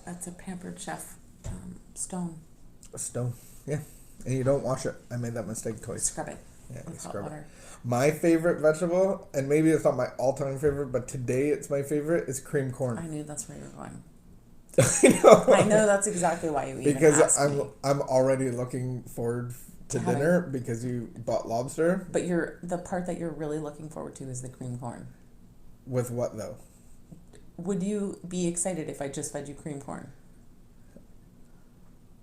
That's a Pampered Chef stone. A stone. Yeah. And you don't wash it. I made that mistake twice. Scrub it Yeah, you with hot scrub it. water. My favorite vegetable, and maybe it's not my all-time favorite, but today it's my favorite, is cream corn. I knew that's where you were going. I I know that's exactly why you even because asked me. I'm already looking forward to Having- dinner because you bought lobster. But the part that you're really looking forward to is the cream corn. With what though? Would you be excited if I just fed you cream corn?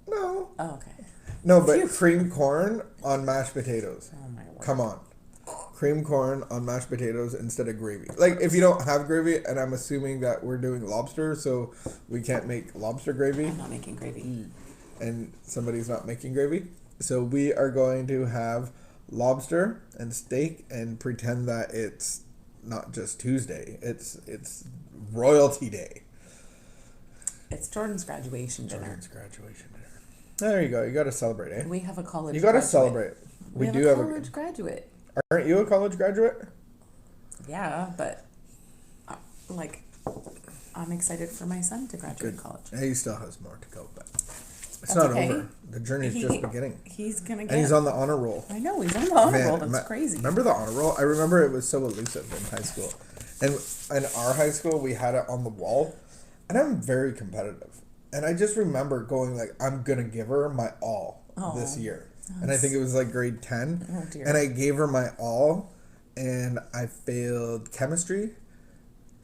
No. Oh, okay. No, but Phew. cream corn on mashed potatoes. Oh my word. Come on. Cream corn on mashed potatoes instead of gravy. Like, if you don't have gravy, and I'm assuming that we're doing lobster, so we can't make lobster gravy, I'm not making gravy. and somebody's not making gravy. So we are going to have lobster and steak and pretend that it's not just Tuesday. It's royalty day. It's Jordan's graduation dinner. Jordan's graduation dinner. There you go. You got to celebrate, eh? We have a college You got to graduate. celebrate. We do have have a college graduate. Aren't you a college graduate? Yeah, but like, I'm excited for my son to graduate college. Yeah, he still has more to go, but it's That's not okay. over. The journey's just beginning. He's gonna get. And he's on the honor roll. I know he's on the honor Man, roll. That's crazy. Remember the honor roll? I remember it was so elusive in high school. And in our high school, we had it on the wall. And I'm very competitive. And I just remember going like, I'm going to give her my all this year. And I think it was like grade 10. Oh, dear. And I gave her my all. And I failed chemistry.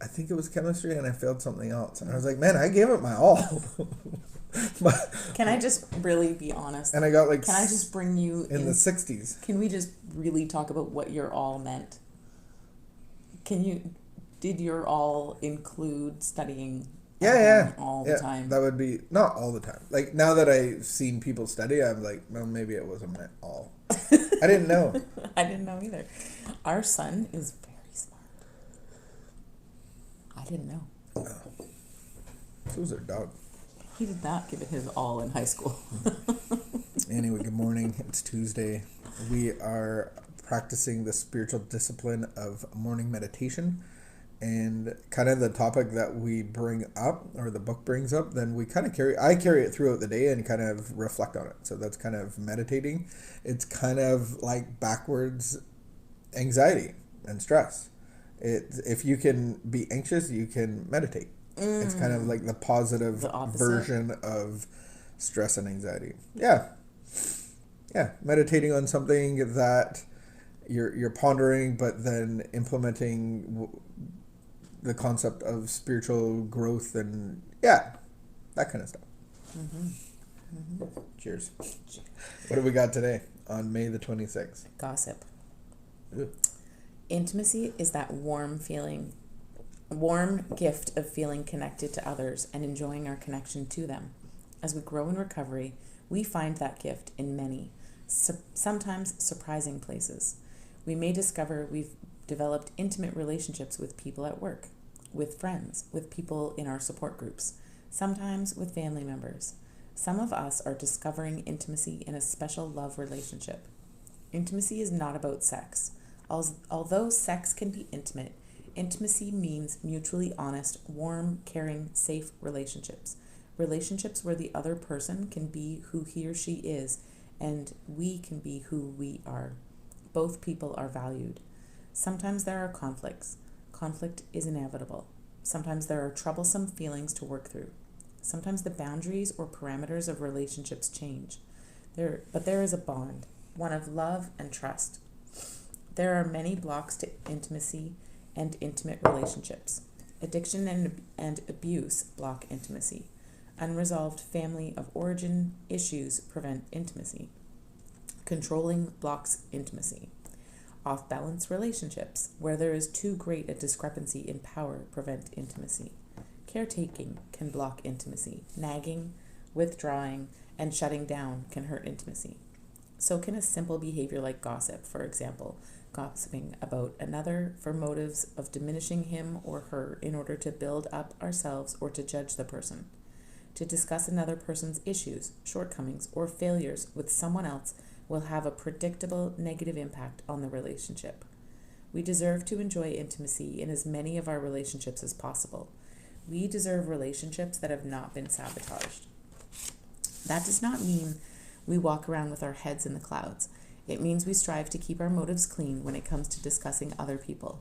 I think it was chemistry. And I failed something else. And I was like, man, I gave it my all. Can I just really be honest? And I got like... Can I just bring you in the 60s. Can we just really talk about what your all meant? Did your all include studying all the time? That would be not all the time. Like, now that I've seen people study, I'm like, well, maybe it wasn't my all. I didn't know. I didn't know either. Our son is very smart. I didn't know. No. So was their dog. He did not give it his all in high school. Anyway, good morning. It's Tuesday. We are practicing the spiritual discipline of morning meditation. And kind of the topic that we bring up, or the book brings up, then we kind of I carry it throughout the day and kind of reflect on it. So that's kind of meditating. It's kind of like backwards anxiety and stress. If you can be anxious, you can meditate. It's kind of like the positive version of stress and anxiety. Yeah. Meditating on something that you're pondering, but then implementing the concept of spiritual growth and that kind of stuff. Cheers. What do we got today on May the 26th? Gossip. Ew. Intimacy is that warm gift of feeling connected to others and enjoying our connection to them. As we grow in recovery, we find that gift in many, sometimes surprising places. We may discover we've developed intimate relationships with people at work, with friends, with people in our support groups, sometimes with family members. Some of us are discovering intimacy in a special love relationship. Intimacy is not about sex. Although sex can be intimate, intimacy means mutually honest, warm, caring, safe relationships. Relationships where the other person can be who he or she is, and we can be who we are. Both people are valued. Sometimes there are conflicts. Conflict is inevitable. Sometimes there are troublesome feelings to work through. Sometimes the boundaries or parameters of relationships change. But there is a bond, one of love and trust. There are many blocks to intimacy and intimate relationships. Addiction and abuse block intimacy. Unresolved family of origin issues prevent intimacy. Controlling blocks intimacy. Off-balance relationships, where there is too great a discrepancy in power, prevent intimacy. Caretaking can block intimacy. Nagging, withdrawing, and shutting down can hurt intimacy. So can a simple behavior like gossip, for example, gossiping about another for motives of diminishing him or her in order to build up ourselves or to judge the person. To discuss another person's issues, shortcomings, or failures with someone else will have a predictable negative impact on the relationship. We deserve to enjoy intimacy in as many of our relationships as possible. We deserve relationships that have not been sabotaged. That does not mean we walk around with our heads in the clouds. It means we strive to keep our motives clean when it comes to discussing other people.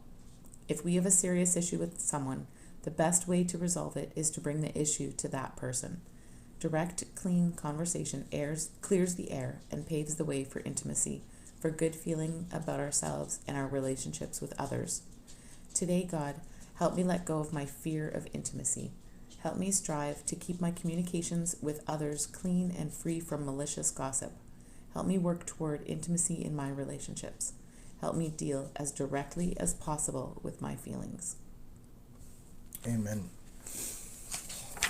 If we have a serious issue with someone, the best way to resolve it is to bring the issue to that person. Direct, clean conversation clears the air and paves the way for intimacy, for good feeling about ourselves and our relationships with others. Today, God, help me let go of my fear of intimacy. Help me strive to keep my communications with others clean and free from malicious gossip. Help me work toward intimacy in my relationships. Help me deal as directly as possible with my feelings. Amen.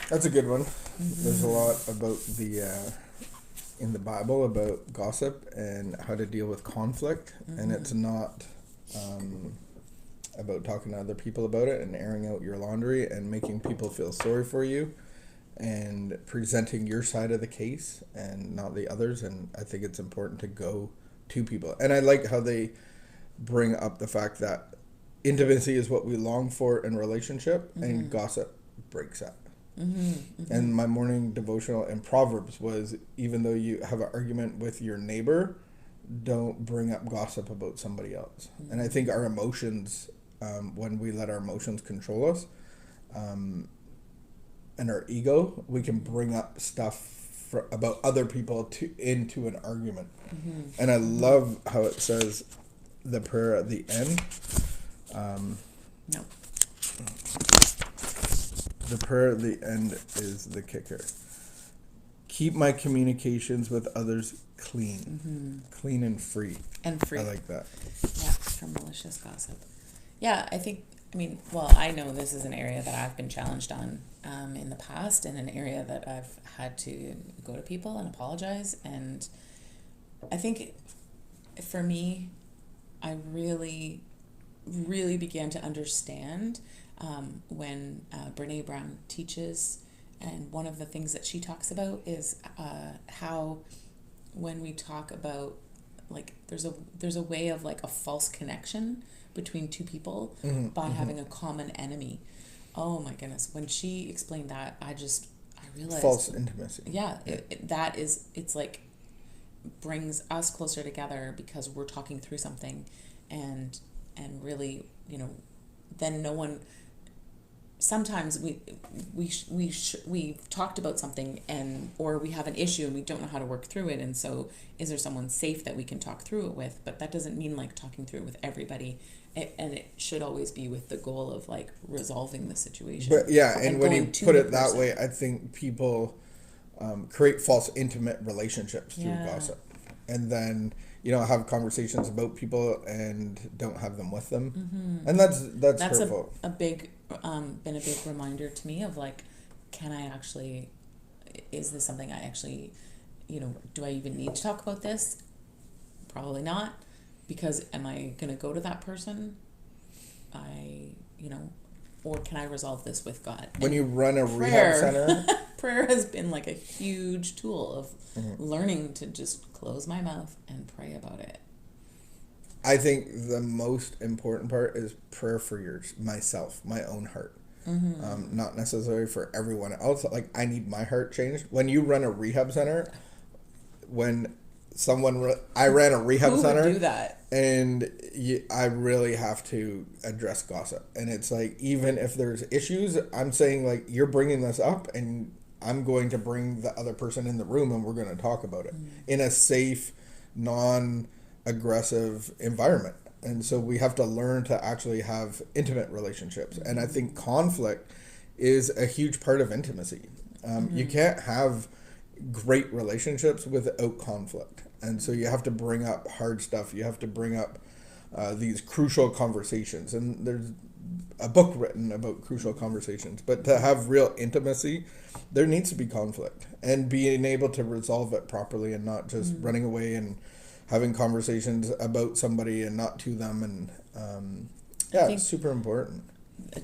That's a good one. Mm-hmm. There's a lot about in the Bible about gossip and how to deal with conflict, and it's not about talking to other people about it and airing out your laundry and making people feel sorry for you and presenting your side of the case and not the others. And I think it's important to go to people. And I like how they bring up the fact that intimacy is what we long for in relationship, and gossip breaks that. And my morning devotional in Proverbs was, even though you have an argument with your neighbor, don't bring up gossip about somebody else. And I think our emotions, when we let our emotions control us, and our ego, we can bring up stuff about other people into an argument. And I love how it says the prayer at the end. The prayer at the end is the kicker. Keep my communications with others clean. Clean and free. And free. I like that. Yeah, from malicious gossip. Yeah, I know this is an area that I've been challenged on in the past, and an area that I've had to go to people and apologize. And I think for me, I really, really began to understand when Brene Brown teaches, and one of the things that she talks about is how when we talk about, like, there's a way of like a false connection between two people by having a common enemy. Oh my goodness, when she explained that, I realized false intimacy. Yeah, it's like brings us closer together because we're talking through something, and really, then no one. Sometimes we've talked about something or we have an issue and we don't know how to work through it, and so is there someone safe that we can talk through it with? But that doesn't mean like talking through it with everybody, and it should always be with the goal of like resolving the situation. But yeah, and when you put it that way, I think people create false intimate relationships through gossip, and then have conversations about people and don't have them with them, and that's hurtful. a big been a big reminder to me of like, is this something I actually, do I even need to talk about this? Probably not, because am I going to go to that person? Or can I resolve this with God? When you run a rehab center, prayer has been like a huge tool of learning to just close my mouth and pray about it. I think the most important part is prayer for myself, my own heart. Not necessarily for everyone else. Like, I need my heart changed. When you run a rehab center, I ran a rehab center. Who would do that? And I really have to address gossip. And it's like, even if there's issues, I'm saying like, you're bringing this up, and I'm going to bring the other person in the room, and we're going to talk about it in a safe, non-aggressive environment. And so we have to learn to actually have intimate relationships. And I think conflict is a huge part of intimacy. You can't have great relationships without conflict. And so you have to bring up hard stuff. You have to bring up these crucial conversations. And there's a book written about crucial conversations. But to have real intimacy, there needs to be conflict. And being able to resolve it properly, and not just running away and having conversations about somebody and not to them. And it's super important.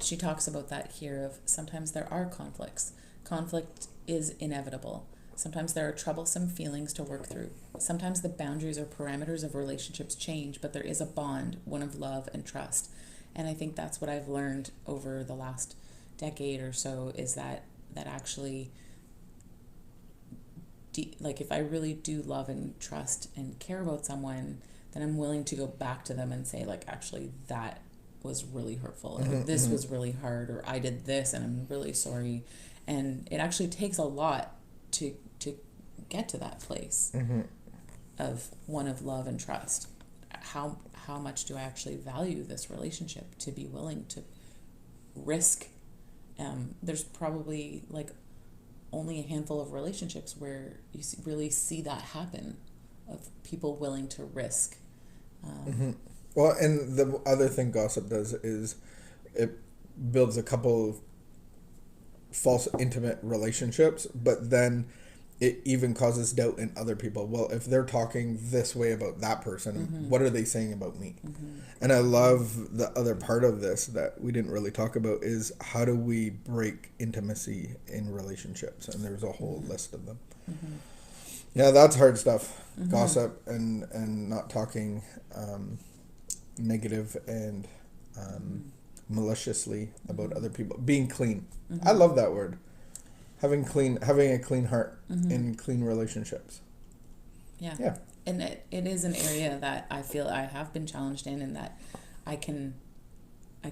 She talks about that here of sometimes there are conflicts. Conflict is inevitable. Sometimes there are troublesome feelings to work through. Sometimes the boundaries or parameters of relationships change, but there is a bond, one of love and trust. And I think that's what I've learned over the last decade or so is that actually, like, if I really do love and trust and care about someone, then I'm willing to go back to them and say, like, actually, that was really hurtful, or this was really hard, or I did this and I'm really sorry. And it actually takes a lot to get to that place of one of love and trust. How much do I actually value this relationship to be willing to risk? There's probably like only a handful of relationships where you really see that happen, of people willing to risk. Well, and the other thing gossip does is it builds a couple false intimate relationships, but then it even causes doubt in other people. Well, if they're talking this way about that person, what are they saying about me? And I love the other part of this that we didn't really talk about is how do we break intimacy in relationships? And there's a whole list of them. Yeah, that's hard stuff. Gossip and not talking negative and maliciously about other people. Being clean. I love that word. Having a clean heart in clean relationships. Yeah. And it is an area that I feel I have been challenged in, and that I can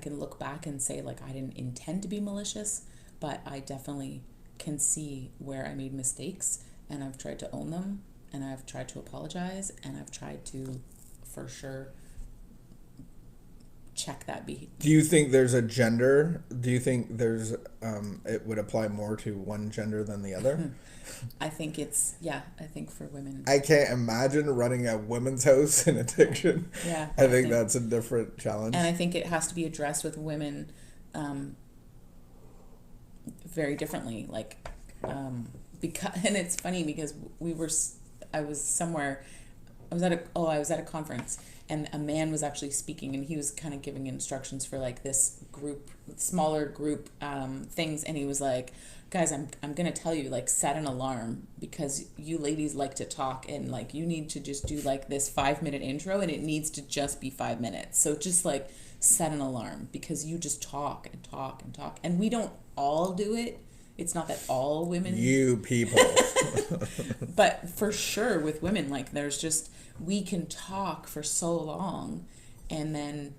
look back and say, like, I didn't intend to be malicious, but I definitely can see where I made mistakes, and I've tried to own them, and I've tried to apologize, and I've tried to, for sure, check that behavior. Do you think there's a gender? Do you think there's it would apply more to one gender than the other? I think I think for women. I can't imagine running a women's house in addiction. Yeah. I think that's a different challenge. And I think it has to be addressed with women very differently. Like, because, and it's funny because I was at a conference, and a man was actually speaking, and he was kind of giving instructions for like this smaller group things, and he was like, guys, I'm going to tell you, like, set an alarm, because you ladies like to talk, and like you need to just do like this 5-minute intro, and it needs to just be 5 minutes. So just like set an alarm, because you just talk and talk and talk, and we don't all do it. It's not that all women. You people. But for sure with women, like, we can talk for so long, and then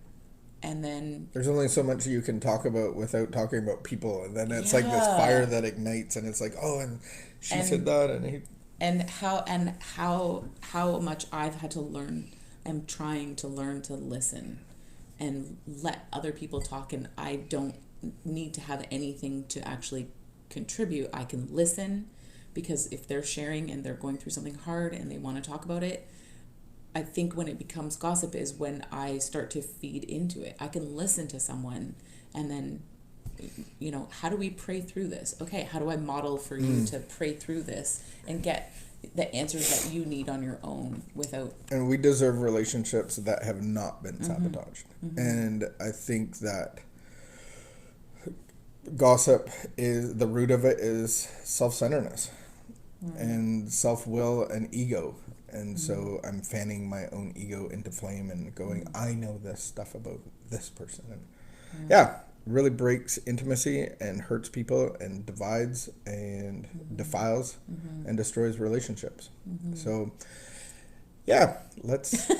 there's only so much you can talk about without talking about people, and then it's like this fire that ignites, and it's like, oh, and she said that, and how much I've had to learn. I'm trying to learn to listen and let other people talk, and I don't need to have anything to actually contribute. I can listen, because if they're sharing and they're going through something hard and they want to talk about it, I think when it becomes gossip is when I start to feed into it. I can listen to someone, and then, how do we pray through this? Okay, how do I model for you to pray through this and get the answers that you need on your own without... And we deserve relationships that have not been sabotaged. And I think that gossip is, the root of it is self-centeredness and self-will and ego. And so I'm fanning my own ego into flame and going, I know this stuff about this person. And really breaks intimacy and hurts people and divides and defiles and destroys relationships. So, let's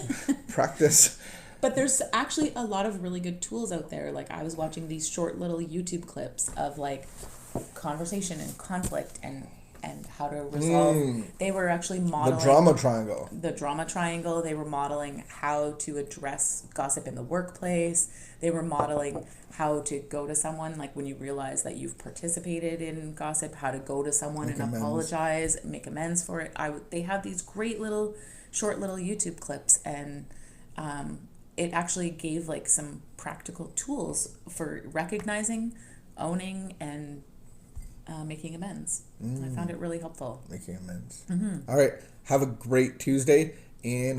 practice. But there's actually a lot of really good tools out there. Like, I was watching these short little YouTube clips of like conversation and conflict and how to resolve. They were actually modeling the drama triangle. They were modeling how to address gossip in the workplace. They were modeling how to go to someone, like, when you realize that you've participated in gossip, how to go to someone apologize, make amends for it. They had these great short little YouTube clips, and it actually gave like some practical tools for recognizing, owning, and making amends. I found it really helpful. Making amends. All right. Have a great Tuesday, and